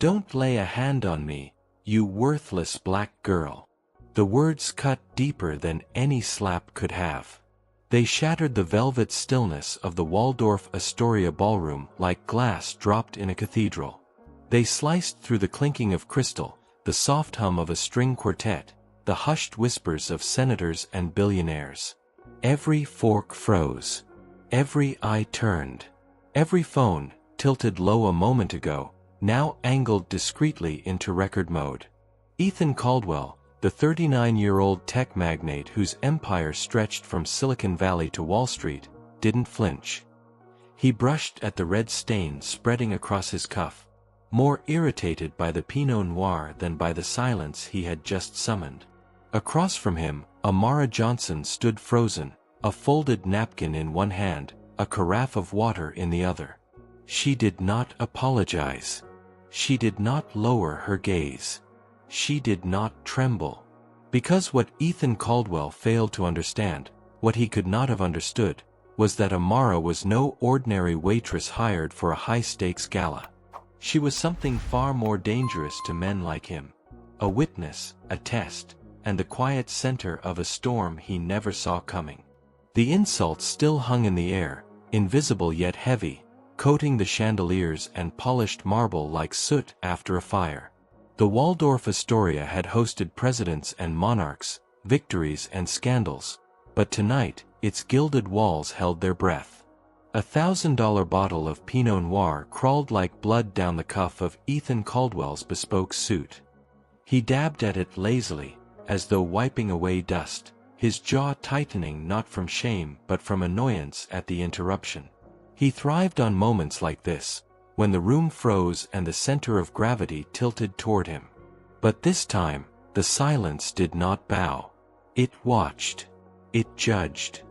"Don't lay a hand on me, you worthless black girl." The words cut deeper than any slap could have. They shattered the velvet stillness of the Waldorf Astoria ballroom like glass dropped in a cathedral. They sliced through the clinking of crystal, the soft hum of a string quartet, the hushed whispers of senators and billionaires. Every fork froze. Every eye turned. Every phone, tilted low a moment ago, now angled discreetly into record mode. Ethan Caldwell, the 39-year-old tech magnate whose empire stretched from Silicon Valley to Wall Street, didn't flinch. He brushed at the red stain spreading across his cuff, more irritated by the Pinot Noir than by the silence he had just summoned. Across from him, Amara Johnson stood frozen, a folded napkin in one hand, a carafe of water in the other. She did not apologize. She did not lower her gaze. She did not tremble. Because what Ethan Caldwell failed to understand, what he could not have understood, was that Amara was no ordinary waitress hired for a high-stakes gala. She was something far more dangerous to men like him. A witness, a test, and the quiet center of a storm he never saw coming. The insults still hung in the air, invisible yet heavy, coating the chandeliers and polished marble like soot after a fire. The Waldorf Astoria had hosted presidents and monarchs, victories and scandals, but tonight, its gilded walls held their breath. $1,000 bottle of Pinot Noir crawled like blood down the cuff of Ethan Caldwell's bespoke suit. He dabbed at it lazily, as though wiping away dust, his jaw tightening not from shame but from annoyance at the interruption. He thrived on moments like this, when the room froze and the center of gravity tilted toward him. But this time, the silence did not bow. It watched. It judged.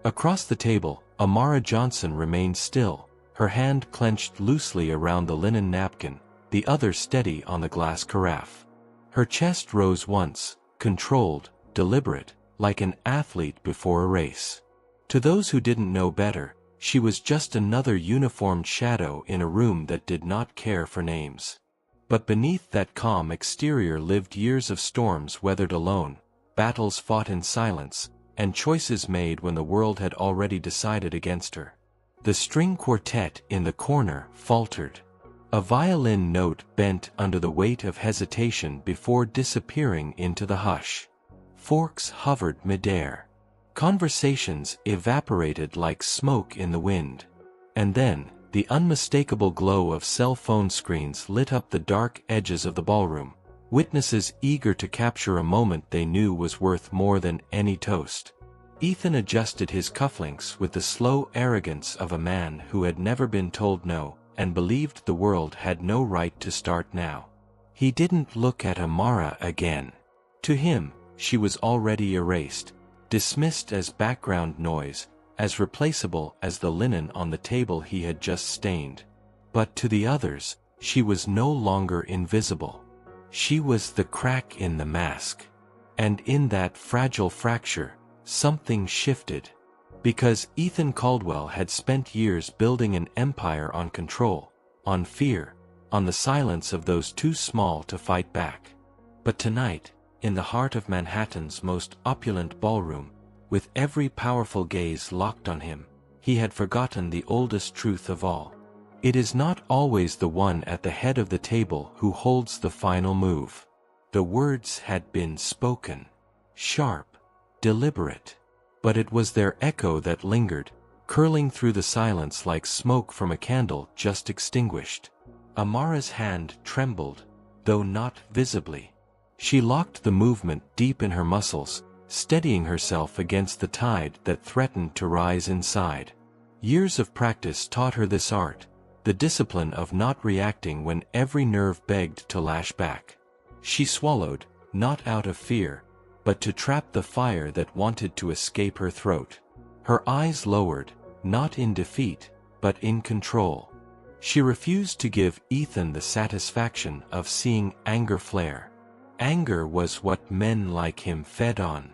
Across the table, Amara Johnson remained still, her hand clenched loosely around the linen napkin, the other steady on the glass carafe. Her chest rose once, controlled, deliberate, like an athlete before a race. To those who didn't know better, she was just another uniformed shadow in a room that did not care for names. But beneath that calm exterior lived years of storms weathered alone, battles fought in silence, and choices made when the world had already decided against her. The string quartet in the corner faltered. A violin note bent under the weight of hesitation before disappearing into the hush. Forks hovered midair. Conversations evaporated like smoke in the wind. And then, the unmistakable glow of cell phone screens lit up the dark edges of the ballroom, witnesses eager to capture a moment they knew was worth more than any toast. Ethan adjusted his cufflinks with the slow arrogance of a man who had never been told no, and believed the world had no right to start now. He didn't look at Amara again. To him, she was already erased, dismissed as background noise, as replaceable as the linen on the table he had just stained. But to the others, she was no longer invisible. She was the crack in the mask. And in that fragile fracture, something shifted. Because Ethan Caldwell had spent years building an empire on control, on fear, on the silence of those too small to fight back. But tonight, in the heart of Manhattan's most opulent ballroom, with every powerful gaze locked on him, he had forgotten the oldest truth of all. It is not always the one at the head of the table who holds the final move. The words had been spoken. Sharp, deliberate. But it was their echo that lingered, curling through the silence like smoke from a candle just extinguished. Amara's hand trembled, though not visibly. She locked the movement deep in her muscles, steadying herself against the tide that threatened to rise inside. Years of practice taught her this art, the discipline of not reacting when every nerve begged to lash back. She swallowed, not out of fear, but to trap the fire that wanted to escape her throat. Her eyes lowered, not in defeat, but in control. She refused to give Ethan the satisfaction of seeing anger flare. Anger was what men like him fed on.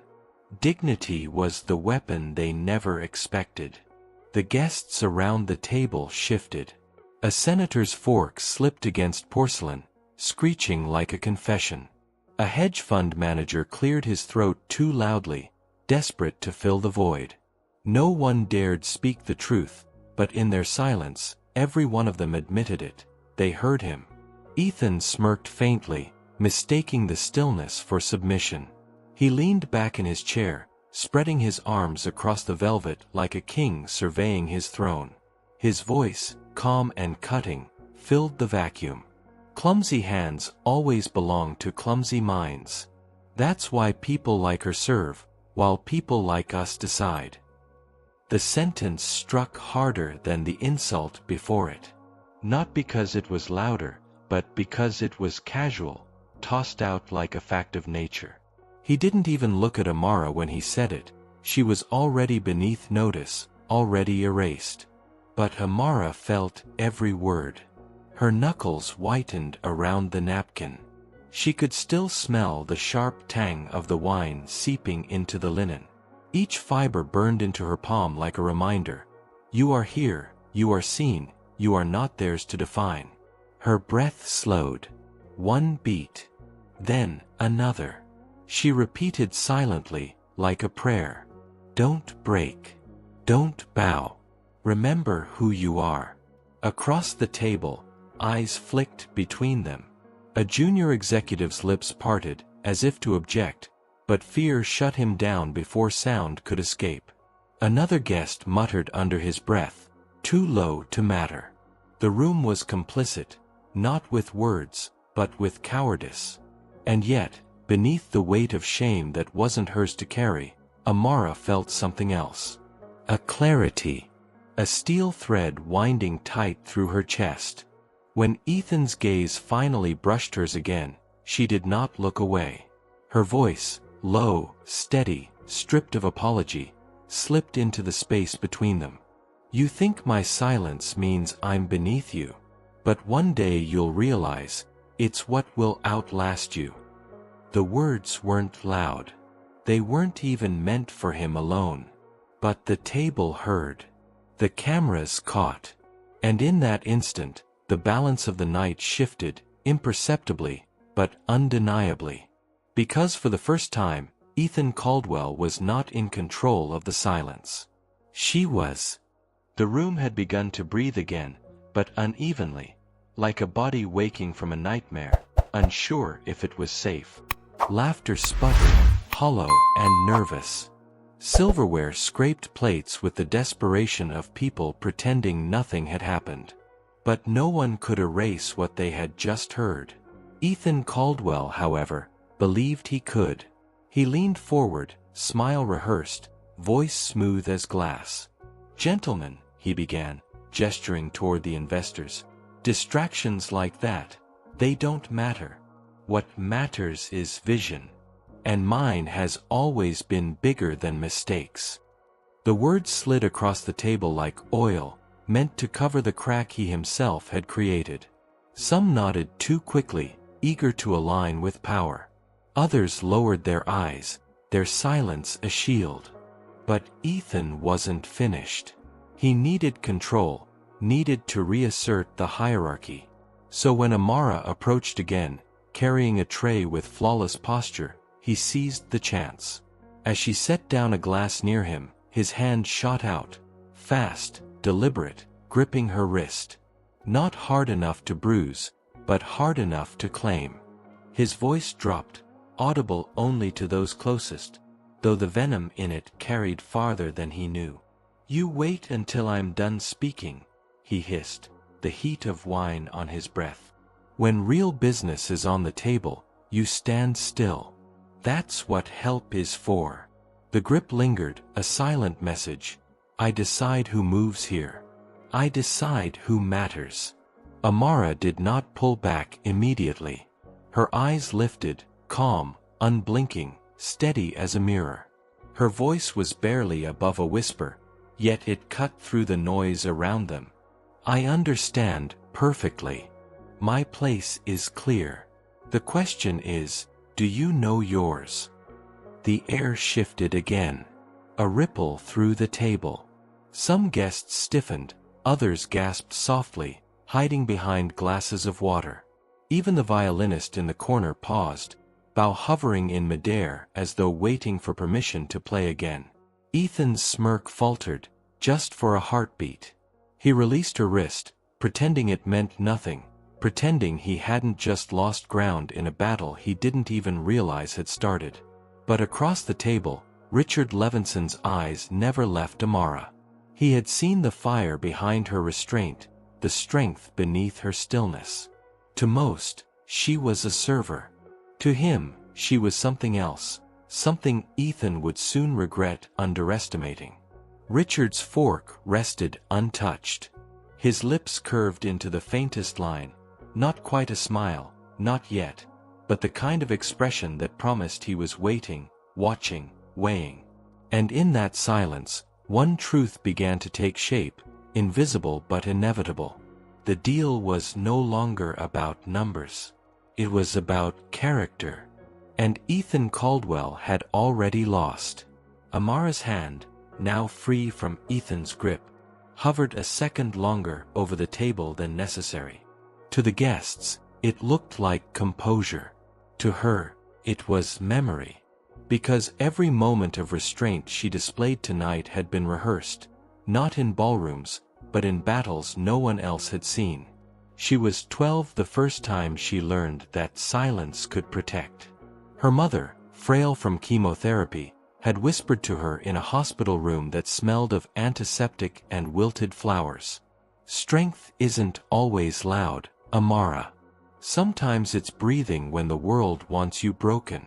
Dignity was the weapon they never expected. The guests around the table shifted. A senator's fork slipped against porcelain, screeching like a confession. A hedge fund manager cleared his throat too loudly, desperate to fill the void. No one dared speak the truth, but in their silence, every one of them admitted it. They heard him. Ethan smirked faintly, mistaking the stillness for submission. He leaned back in his chair, spreading his arms across the velvet like a king surveying his throne. His voice, calm and cutting, filled the vacuum. Clumsy hands always belong to clumsy minds. That's why people like her serve, while people like us decide. The sentence struck harder than the insult before it. Not because it was louder, but because it was casual, tossed out like a fact of nature. He didn't even look at Amara when he said it. She was already beneath notice, already erased. But Amara felt every word. Her knuckles whitened around the napkin. She could still smell the sharp tang of the wine seeping into the linen. Each fiber burned into her palm like a reminder. You are here, you are seen, you are not theirs to define. Her breath slowed. One beat. Then another. She repeated silently, like a prayer. Don't break. Don't bow. Remember who you are. Across the table, eyes flicked between them. A junior executive's lips parted, as if to object, but fear shut him down before sound could escape. Another guest muttered under his breath, too low to matter. The room was complicit, not with words, but with cowardice. And yet, beneath the weight of shame that wasn't hers to carry, Amara felt something else. A clarity. A steel thread winding tight through her chest. When Ethan's gaze finally brushed hers again, she did not look away. Her voice, low, steady, stripped of apology, slipped into the space between them. You think my silence means I'm beneath you, but one day you'll realize, it's what will outlast you. The words weren't loud. They weren't even meant for him alone. But the table heard. The cameras caught. And in that instant, the balance of the night shifted, imperceptibly, but undeniably. Because for the first time, Ethan Caldwell was not in control of the silence. She was. The room had begun to breathe again, but unevenly, like a body waking from a nightmare, unsure if it was safe. Laughter sputtered, hollow and nervous. Silverware scraped plates with the desperation of people pretending nothing had happened. But no one could erase what they had just heard. Ethan Caldwell, however, believed he could. He leaned forward, smile rehearsed, voice smooth as glass. Gentlemen, he began, gesturing toward the investors. Distractions like that, they don't matter. What matters is vision. And mine has always been bigger than mistakes. The words slid across the table like oil, meant to cover the crack he himself had created. Some nodded too quickly, eager to align with power. Others lowered their eyes, their silence a shield. But Ethan wasn't finished. He needed control, needed to reassert the hierarchy. So when Amara approached again, carrying a tray with flawless posture, he seized the chance. As she set down a glass near him, his hand shot out, fast, deliberate, gripping her wrist. Not hard enough to bruise, but hard enough to claim. His voice dropped, audible only to those closest, though the venom in it carried farther than he knew. You wait until I'm done speaking, he hissed, the heat of wine on his breath. When real business is on the table, you stand still. That's what help is for. The grip lingered, a silent message. I decide who moves here. I decide who matters. Amara did not pull back immediately. Her eyes lifted, calm, unblinking, steady as a mirror. Her voice was barely above a whisper, yet it cut through the noise around them. I understand, perfectly. My place is clear. The question is, do you know yours? The air shifted again. A ripple through the table. Some guests stiffened, others gasped softly, hiding behind glasses of water. Even the violinist in the corner paused, bow hovering in midair as though waiting for permission to play again. Ethan's smirk faltered, just for a heartbeat. He released her wrist, pretending it meant nothing, pretending he hadn't just lost ground in a battle he didn't even realize had started. But across the table, Richard Levinson's eyes never left Amara. He had seen the fire behind her restraint, the strength beneath her stillness. To most, she was a server. To him, she was something else, something Ethan would soon regret underestimating. Richard's fork rested untouched. His lips curved into the faintest line, not quite a smile, not yet, but the kind of expression that promised he was waiting, watching, weighing. And in that silence, one truth began to take shape, invisible but inevitable. The deal was no longer about numbers. It was about character. And Ethan Caldwell had already lost. Amara's hand, now free from Ethan's grip, hovered a second longer over the table than necessary. To the guests, it looked like composure. To her, it was memory. Because every moment of restraint she displayed tonight had been rehearsed, not in ballrooms, but in battles no one else had seen. She was 12 the first time she learned that silence could protect. Her mother, frail from chemotherapy, had whispered to her in a hospital room that smelled of antiseptic and wilted flowers. Strength isn't always loud, Amara. Sometimes it's breathing when the world wants you broken.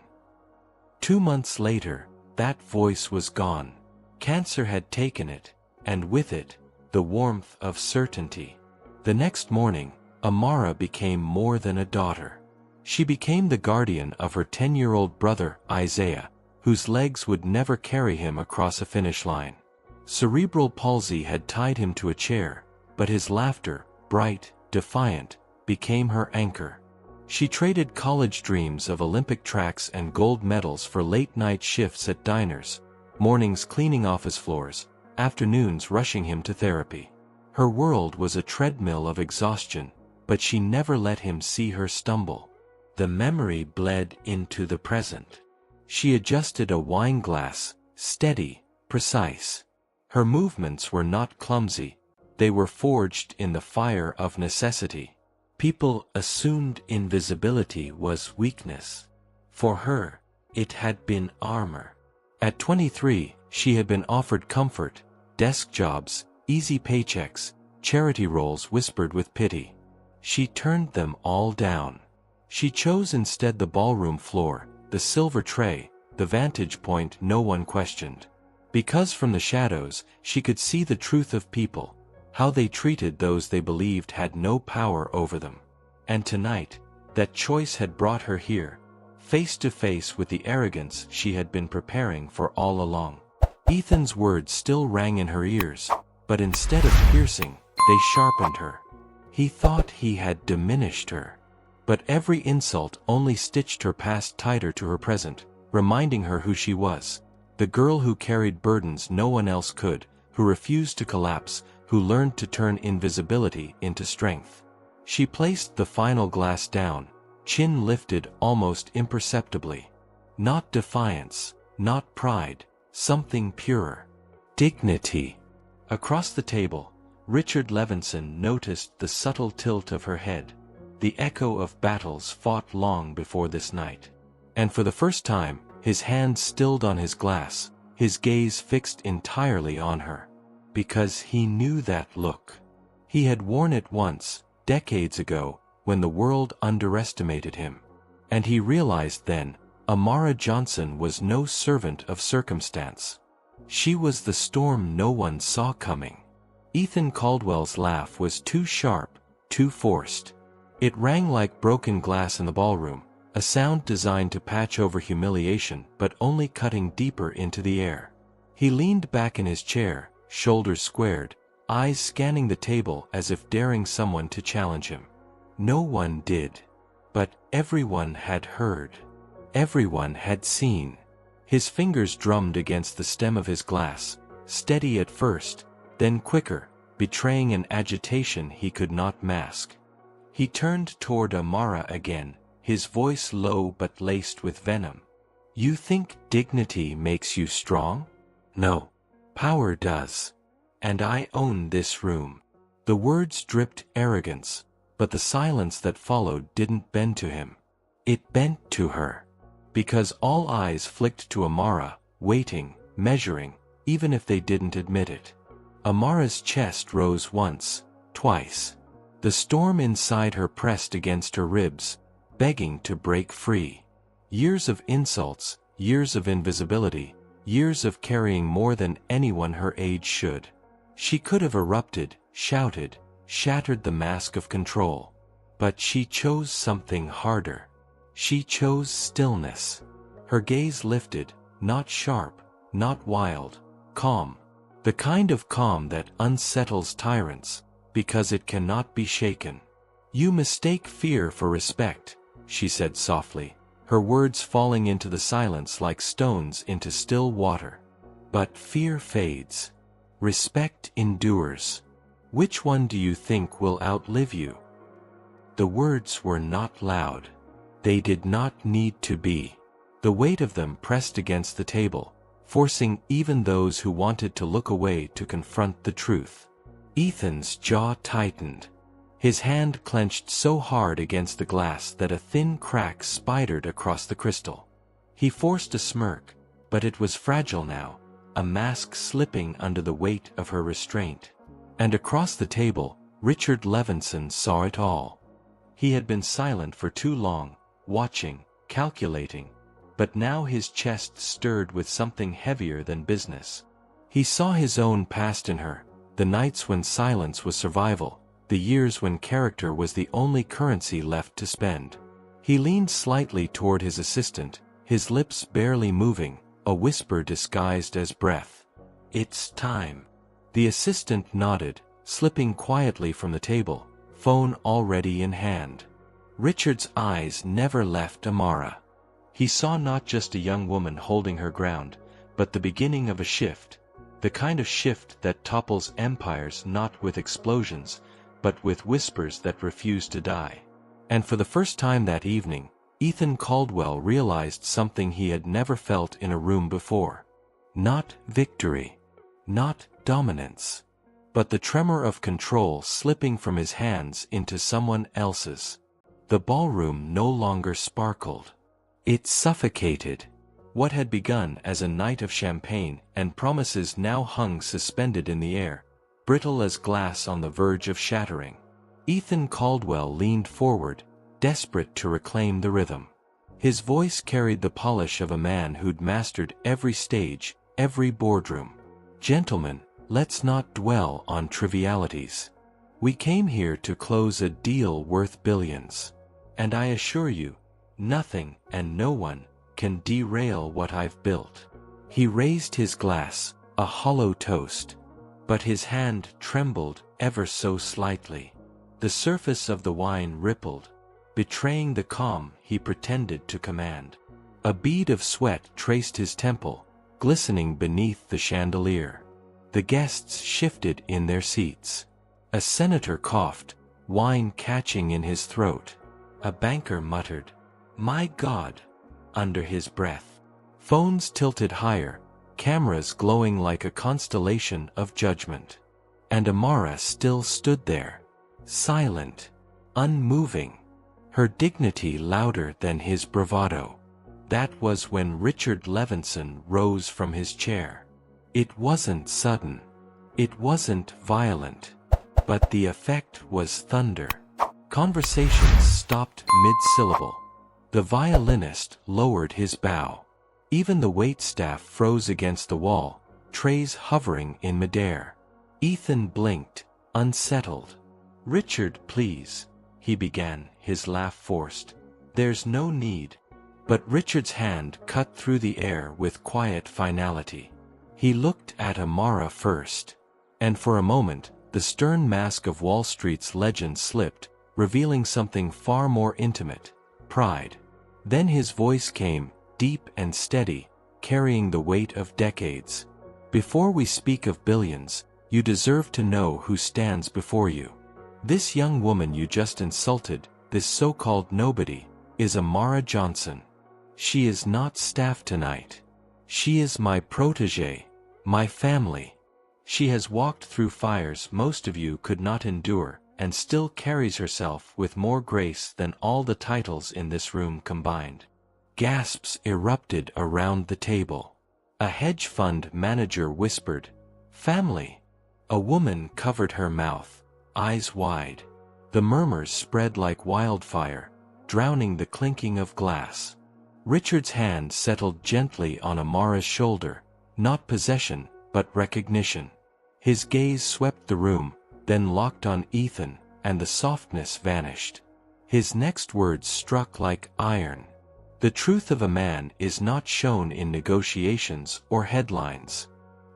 2 months later, that voice was gone. Cancer had taken it, and with it, the warmth of certainty. The next morning, Amara became more than a daughter. She became the guardian of her 10-year-old brother, Isaiah, whose legs would never carry him across a finish line. Cerebral palsy had tied him to a chair, but his laughter, bright, defiant, became her anchor. She traded college dreams of Olympic tracks and gold medals for late-night shifts at diners, mornings cleaning office floors, afternoons rushing him to therapy. Her world was a treadmill of exhaustion, but she never let him see her stumble. The memory bled into the present. She adjusted a wine glass, steady, precise. Her movements were not clumsy, they were forged in the fire of necessity. People assumed invisibility was weakness. For her, it had been armor. At 23, she had been offered comfort, desk jobs, easy paychecks, charity roles whispered with pity. She turned them all down. She chose instead the ballroom floor, the silver tray, the vantage point no one questioned. Because from the shadows, she could see the truth of people, how they treated those they believed had no power over them. And tonight, that choice had brought her here, face to face with the arrogance she had been preparing for all along. Ethan's words still rang in her ears, but instead of piercing, they sharpened her. He thought he had diminished her. But every insult only stitched her past tighter to her present, reminding her who she was. The girl who carried burdens no one else could, who refused to collapse, who learned to turn invisibility into strength. She placed the final glass down, chin lifted almost imperceptibly. Not defiance, not pride, something purer. Dignity. Across the table, Richard Levinson noticed the subtle tilt of her head, the echo of battles fought long before this night. And for the first time, his hand stilled on his glass, his gaze fixed entirely on her. Because he knew that look. He had worn it once, decades ago, when the world underestimated him. And he realized then, Amara Johnson was no servant of circumstance. She was the storm no one saw coming. Ethan Caldwell's laugh was too sharp, too forced. It rang like broken glass in the ballroom, a sound designed to patch over humiliation but only cutting deeper into the air. He leaned back in his chair, shoulders squared, eyes scanning the table as if daring someone to challenge him. No one did. But everyone had heard. Everyone had seen. His fingers drummed against the stem of his glass, steady at first, then quicker, betraying an agitation he could not mask. He turned toward Amara again, his voice low but laced with venom. You think dignity makes you strong? No. Power does. And I own this room. The words dripped arrogance, but the silence that followed didn't bend to him. It bent to her. Because all eyes flicked to Amara, waiting, measuring, even if they didn't admit it. Amara's chest rose once, twice. The storm inside her pressed against her ribs, begging to break free. Years of insults, years of invisibility, years of carrying more than anyone her age should. She could have erupted, shouted, shattered the mask of control. But she chose something harder. She chose stillness. Her gaze lifted, not sharp, not wild, calm. The kind of calm that unsettles tyrants, because it cannot be shaken. You mistake fear for respect, she said softly, her words falling into the silence like stones into still water. But fear fades. Respect endures. Which one do you think will outlive you? The words were not loud. They did not need to be. The weight of them pressed against the table, forcing even those who wanted to look away to confront the truth. Ethan's jaw tightened. His hand clenched so hard against the glass that a thin crack spidered across the crystal. He forced a smirk, but it was fragile now, a mask slipping under the weight of her restraint. And across the table, Richard Levinson saw it all. He had been silent for too long, watching, calculating, but now his chest stirred with something heavier than business. He saw his own past in her, the nights when silence was survival, the years when character was the only currency left to spend. He leaned slightly toward his assistant, his lips barely moving, a whisper disguised as breath. It's time. The assistant nodded, slipping quietly from the table, phone already in hand. Richard's eyes never left Amara. He saw not just a young woman holding her ground, but the beginning of a shift, the kind of shift that topples empires not with explosions, but with whispers that refuse to die. And for the first time that evening, Ethan Caldwell realized something he had never felt in a room before. Not victory. Not dominance. But the tremor of control slipping from his hands into someone else's. The ballroom no longer sparkled. It suffocated. What had begun as a night of champagne and promises now hung suspended in the air, brittle as glass on the verge of shattering. Ethan Caldwell leaned forward, desperate to reclaim the rhythm. His voice carried the polish of a man who'd mastered every stage, every boardroom. Gentlemen, let's not dwell on trivialities. We came here to close a deal worth billions. And I assure you, nothing and no one can derail what I've built. He raised his glass, a hollow toast. But his hand trembled ever so slightly. The surface of the wine rippled, betraying the calm he pretended to command. A bead of sweat traced his temple, glistening beneath the chandelier. The guests shifted in their seats. A senator coughed, wine catching in his throat. A banker muttered, "My God," under his breath. Phones tilted higher, cameras glowing like a constellation of judgment. And Amara still stood there, silent, unmoving, her dignity louder than his bravado. That was when Richard Levinson rose from his chair. It wasn't sudden. It wasn't violent. But the effect was thunder. Conversations stopped mid-syllable. The violinist lowered his bow. Even the waitstaff froze against the wall, trays hovering in midair. Ethan blinked, unsettled. "Richard, please," he began, his laugh forced. "There's no need." But Richard's hand cut through the air with quiet finality. He looked at Amara first. And for a moment, the stern mask of Wall Street's legend slipped, revealing something far more intimate: pride. Then his voice came, deep and steady, carrying the weight of decades. "Before we speak of billions, you deserve to know who stands before you. This young woman you just insulted, this so-called nobody, is Amara Johnson. She is not staff tonight. She is my protégé, my family. She has walked through fires most of you could not endure, and still carries herself with more grace than all the titles in this room combined. Gasps erupted around the table. A hedge fund manager whispered, "Family." A woman covered her mouth, eyes wide. The murmurs spread like wildfire, drowning the clinking of glass. Richard's hand settled gently on Amara's shoulder, not possession, but recognition. His gaze swept the room, then locked on Ethan, and the softness vanished. His next words struck like iron. The truth of a man is not shown in negotiations or headlines.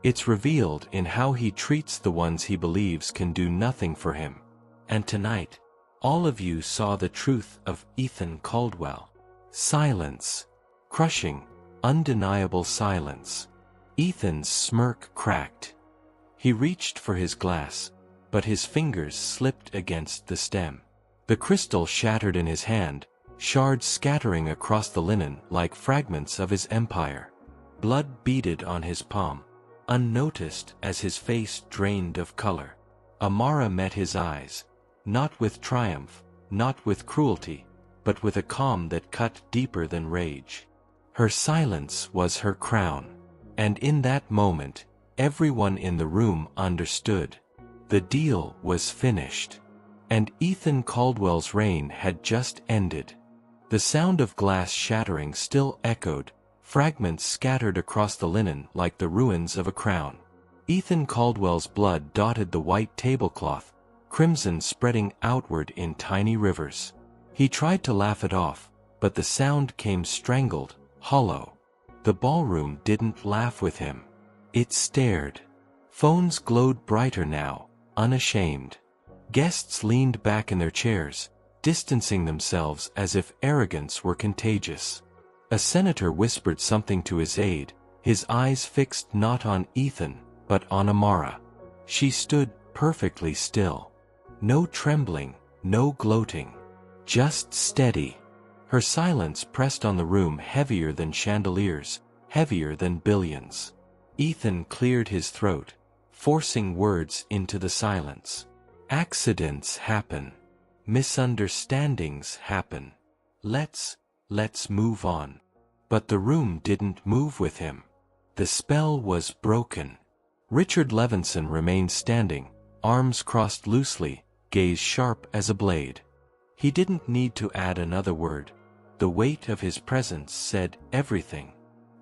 It's revealed in how he treats the ones he believes can do nothing for him. And tonight, all of you saw the truth of Ethan Caldwell. Silence. Crushing, undeniable silence. Ethan's smirk cracked. He reached for his glass, but his fingers slipped against the stem. The crystal shattered in his hand, shards scattering across the linen like fragments of his empire. Blood beaded on his palm, unnoticed as his face drained of color. Amara met his eyes, not with triumph, not with cruelty, but with a calm that cut deeper than rage. Her silence was her crown, and in that moment, everyone in the room understood. The deal was finished, and Ethan Caldwell's reign had just ended. The sound of glass shattering still echoed, fragments scattered across the linen like the ruins of a crown. Ethan Caldwell's blood dotted the white tablecloth, crimson spreading outward in tiny rivers. He tried to laugh it off, but the sound came strangled, hollow. The ballroom didn't laugh with him. It stared. Phones glowed brighter now, unashamed. Guests leaned back in their chairs, distancing themselves as if arrogance were contagious. A senator whispered something to his aide, his eyes fixed not on Ethan, but on Amara. She stood perfectly still. No trembling, no gloating. Just steady. Her silence pressed on the room heavier than chandeliers, heavier than billions. Ethan cleared his throat, forcing words into the silence. Accidents happen. Misunderstandings happen. Let's move on. But the room didn't move with him. The spell was broken. Richard Levinson remained standing, arms crossed loosely, gaze sharp as a blade. He didn't need to add another word. The weight of his presence said everything.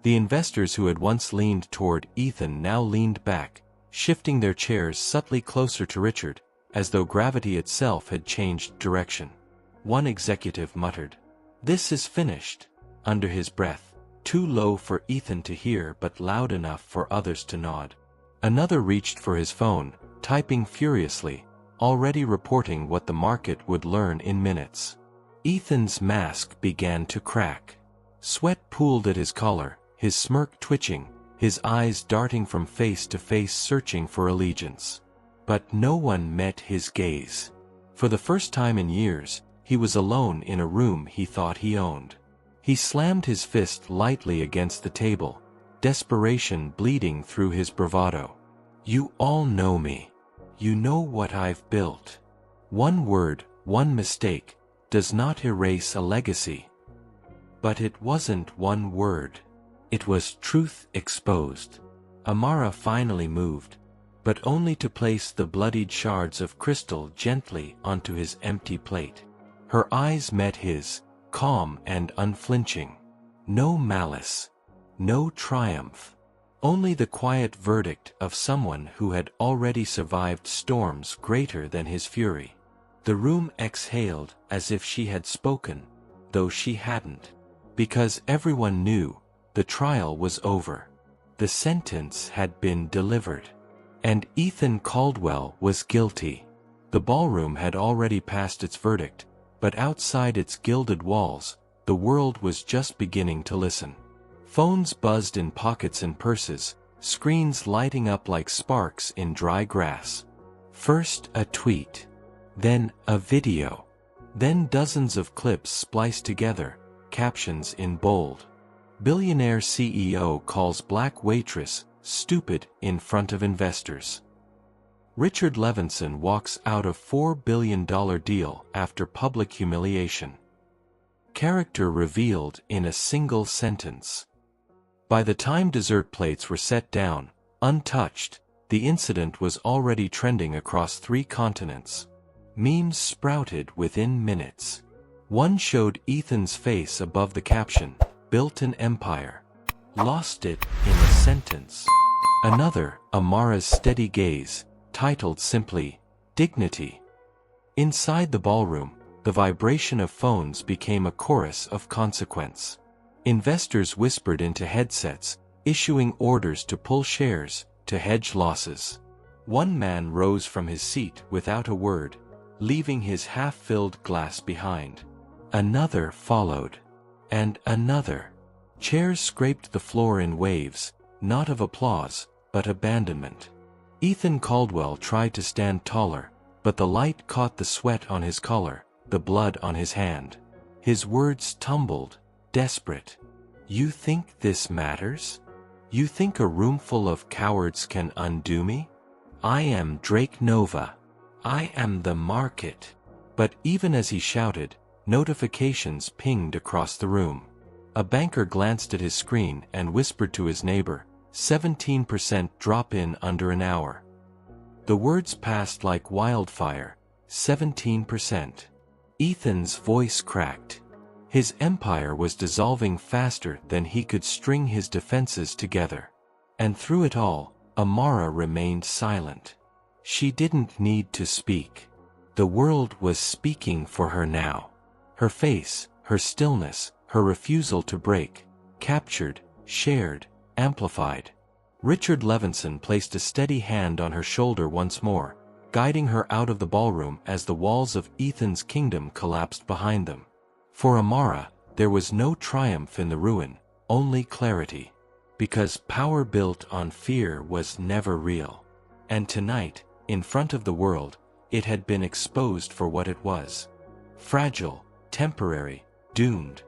The investors who had once leaned toward Ethan now leaned back, shifting their chairs subtly closer to Richard, as though gravity itself had changed direction. One executive muttered, "This is finished," under his breath, too low for Ethan to hear but loud enough for others to nod. Another reached for his phone, typing furiously, already reporting what the market would learn in minutes. Ethan's mask began to crack. Sweat pooled at his collar, his smirk twitching, his eyes darting from face to face searching for allegiance. But no one met his gaze. For the first time in years, he was alone in a room he thought he owned. He slammed his fist lightly against the table, desperation bleeding through his bravado. "You all know me. You know what I've built. One word, one mistake, does not erase a legacy." But it wasn't one word. It was truth exposed. Amara finally moved, but only to place the bloodied shards of crystal gently onto his empty plate. Her eyes met his, calm and unflinching. No malice. No triumph. Only the quiet verdict of someone who had already survived storms greater than his fury. The room exhaled as if she had spoken, though she hadn't. Because everyone knew, the trial was over. The sentence had been delivered. And Ethan Caldwell was guilty. The ballroom had already passed its verdict, but outside its gilded walls, the world was just beginning to listen. Phones buzzed in pockets and purses, screens lighting up like sparks in dry grass. First a tweet. Then a video. Then dozens of clips spliced together, captions in bold. Billionaire CEO calls black waitress stupid in front of investors. Richard Levinson walks out of $4 billion deal after public humiliation. Character revealed in a single sentence. By the time dessert plates were set down, untouched, the incident was already trending across 3 continents. Memes sprouted within minutes. One showed Ethan's face above the caption, "Built an empire." Lost it in a sentence. Another, Amara's steady gaze, titled simply, "Dignity." Inside the ballroom, the vibration of phones became a chorus of consequence. Investors whispered into headsets, issuing orders to pull shares, to hedge losses. One man rose from his seat without a word, leaving his half-filled glass behind. Another followed. And another. Chairs scraped the floor in waves, not of applause, but abandonment. Ethan Caldwell tried to stand taller, but the light caught the sweat on his collar, the blood on his hand. His words tumbled, desperate. "You think this matters? You think a room full of cowards can undo me? I am Drake Nova. I am the market." But even as he shouted, notifications pinged across the room. A banker glanced at his screen and whispered to his neighbor, 17% drop in under an hour. The words passed like wildfire, 17%. Ethan's voice cracked. His empire was dissolving faster than he could string his defenses together. And through it all, Amara remained silent. She didn't need to speak. The world was speaking for her now. Her face, her stillness, her refusal to break, captured, shared, amplified. Richard Levinson placed a steady hand on her shoulder once more, guiding her out of the ballroom as the walls of Ethan's kingdom collapsed behind them. For Amara, there was no triumph in the ruin, only clarity. Because power built on fear was never real. And tonight, in front of the world, it had been exposed for what it was. Fragile, temporary, doomed.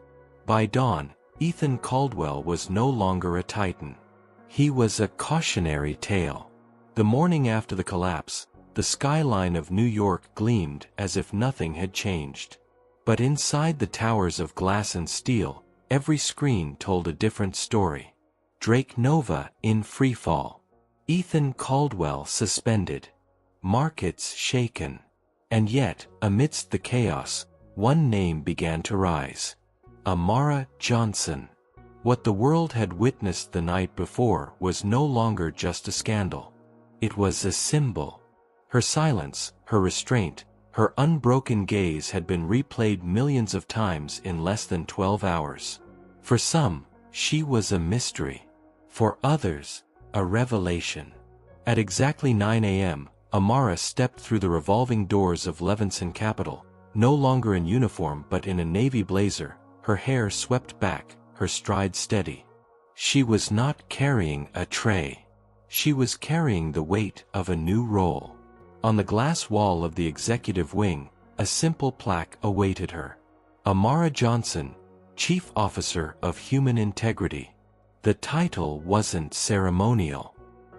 By dawn, Ethan Caldwell was no longer a titan. He was a cautionary tale. The morning after the collapse, the skyline of New York gleamed as if nothing had changed. But inside the towers of glass and steel, every screen told a different story. Drake Nova in freefall. Ethan Caldwell suspended. Markets shaken. And yet, amidst the chaos, one name began to rise. Amara Johnson. What the world had witnessed the night before was no longer just a scandal. It was a symbol. Her silence, her restraint, her unbroken gaze had been replayed millions of times in less than 12 hours. For some, she was a mystery. For others, a revelation. At exactly 9 a.m., Amara stepped through the revolving doors of Levinson Capital, no longer in uniform but in a navy blazer, her hair swept back, her stride steady. She was not carrying a tray. She was carrying the weight of a new role. On the glass wall of the executive wing, a simple plaque awaited her. Amara Johnson, Chief Officer of Human Integrity. The title wasn't ceremonial.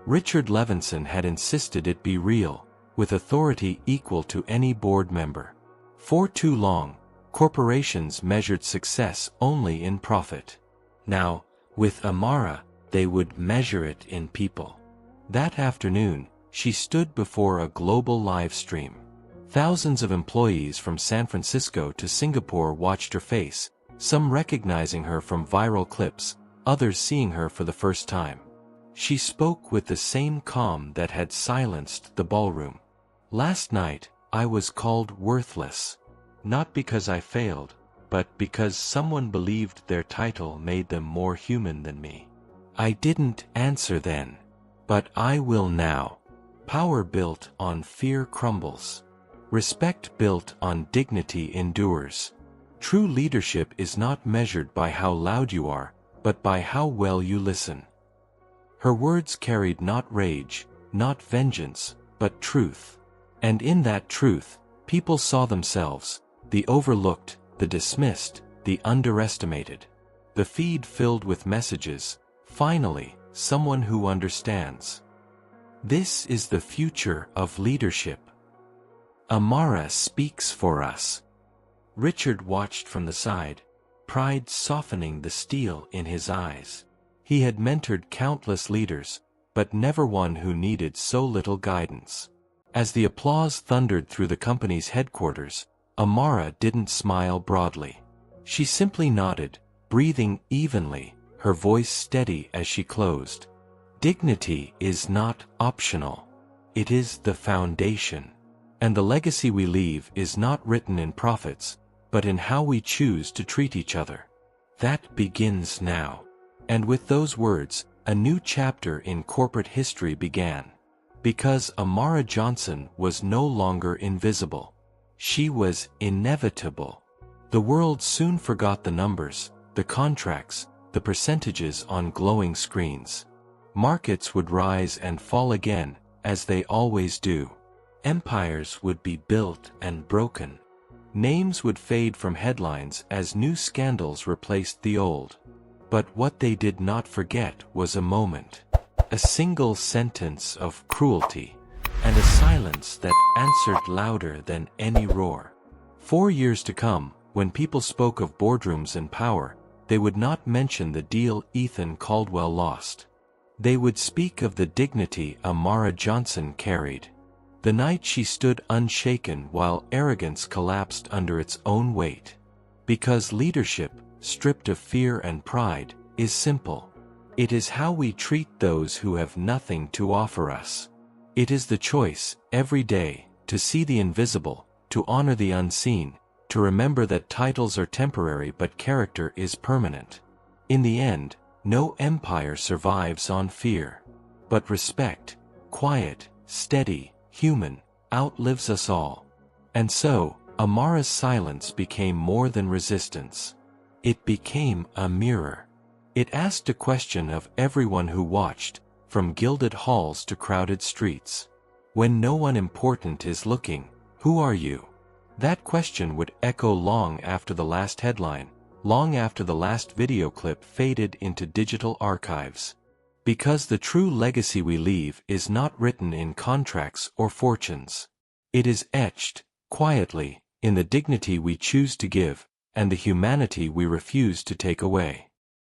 Richard Levinson had insisted it be real, with authority equal to any board member. For too long, corporations measured success only in profit. Now, with Amara, they would measure it in people. That afternoon, she stood before a global live stream. Thousands of employees from San Francisco to Singapore watched her face, some recognizing her from viral clips, others seeing her for the first time. She spoke with the same calm that had silenced the ballroom. "Last night, I was called worthless. Not because I failed, but because someone believed their title made them more human than me. I didn't answer then. But I will now. Power built on fear crumbles. Respect built on dignity endures. True leadership is not measured by how loud you are, but by how well you listen." Her words carried not rage, not vengeance, but truth. And in that truth, People saw themselves, the overlooked, the dismissed, the underestimated. The feed filled with messages, finally, someone who understands. This is the future of leadership. Amara speaks for us. Richard watched from the side, pride softening the steel in his eyes. He had mentored countless leaders, but never one who needed so little guidance. As the applause thundered through the company's headquarters, Amara didn't smile broadly. She simply nodded, breathing evenly, her voice steady as she closed. Dignity is not optional. It is the foundation. And the legacy we leave is not written in profits, but in how we choose to treat each other. That begins now. And with those words, a new chapter in corporate history began. Because Amara Johnson was no longer invisible. She was inevitable. The world soon forgot the numbers, the contracts, the percentages on glowing screens. Markets would rise and fall again, as they always do. Empires would be built and broken. Names would fade from headlines as new scandals replaced the old. But what they did not forget was a moment. A single sentence of cruelty, and a silence that answered louder than any roar. 4 years to come, when people spoke of boardrooms and power, they would not mention the deal Ethan Caldwell lost. They would speak of the dignity Amara Johnson carried. The night she stood unshaken while arrogance collapsed under its own weight. Because leadership, stripped of fear and pride, is simple. It is how we treat those who have nothing to offer us. It is the choice, every day, to see the invisible, to honor the unseen, to remember that titles are temporary but character is permanent. In the end, no empire survives on fear. But respect, quiet, steady, human, outlives us all. And so, Amara's silence became more than resistance. It became a mirror. It asked a question of everyone who watched, from gilded halls to crowded streets. When no one important is looking, who are you? That question would echo long after the last headline, long after the last video clip faded into digital archives. Because the true legacy we leave is not written in contracts or fortunes. It is etched, quietly, in the dignity we choose to give, and the humanity we refuse to take away.